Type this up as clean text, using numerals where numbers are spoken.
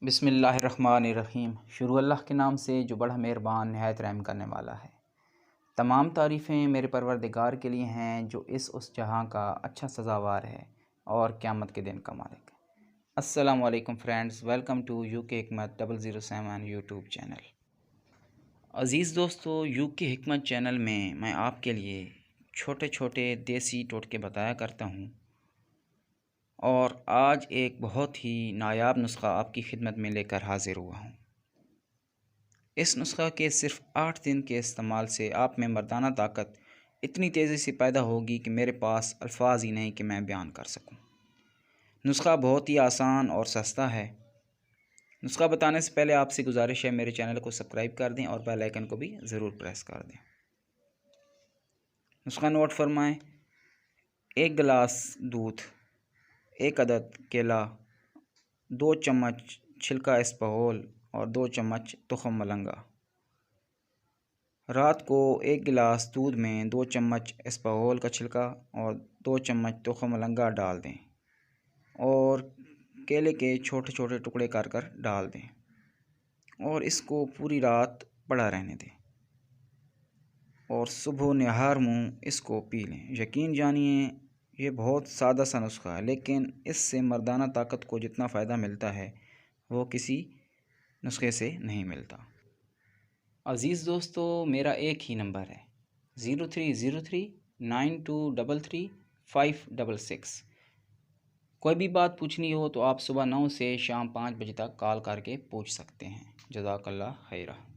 बिस्मिल्लाहिर्रहमानिर्रहीम। शुरू अल्लाह के नाम से जो बड़ा मेहरबान नहायत रहम करने वाला है। तमाम तारीफ़ें मेरे परवरदिगार के लिए हैं जो उस जहां का अच्छा सज़ावार है और क़यामत के दिन का मालिक है। अस्सलामु अलैकुम फ्रेंड्स, वेलकम टू यूके हिकमत 007 यूट्यूब चैनल। अज़ीज़ दोस्तों, यूके हिकमत चैनल में मैं आपके लिए छोटे छोटे देसी टोटके बताया करता हूँ और आज एक बहुत ही नायाब नुस्खा आपकी खिदमत में लेकर हाज़िर हुआ हूँ। इस नुस्खा के सिर्फ़ 8 दिन के इस्तेमाल से आप में मर्दाना ताकत इतनी तेज़ी से पैदा होगी कि मेरे पास अल्फाज ही नहीं कि मैं बयान कर सकूँ। नुस्खा बहुत ही आसान और सस्ता है। नुस्खा बताने से पहले आपसे गुजारिश है, मेरे चैनल को सब्सक्राइब कर दें और बेल आइकन को भी ज़रूर प्रेस कर दें। नुस्खा नोट फरमाएँ। 1 गिलास दूध, 1 अदद केला, 2 चम्मच छिलका इसबगोल और 2 चम्मच तुख़म मलंगा। रात को 1 गिलास दूध में 2 चम्मच इसबगोल का छिलका और 2 चम्मच तुख़म मलंगा डाल दें और केले के छोटे छोटे टुकड़े कर कर डाल दें और इसको पूरी रात पड़ा रहने दें और सुबह निहार मुँह इसको पी लें। यकीन जानिए, ये बहुत सादा सा नुस्खा है, लेकिन इससे मर्दाना ताकत को जितना फ़ायदा मिलता है वो किसी नुस्खे से नहीं मिलता। अज़ीज़ दोस्तों, मेरा एक ही नंबर है 030392335566। कोई भी बात पूछनी हो तो आप सुबह 9 से शाम 5 बजे तक कॉल करके पूछ सकते हैं। जज़ाकल्लाह खैरा।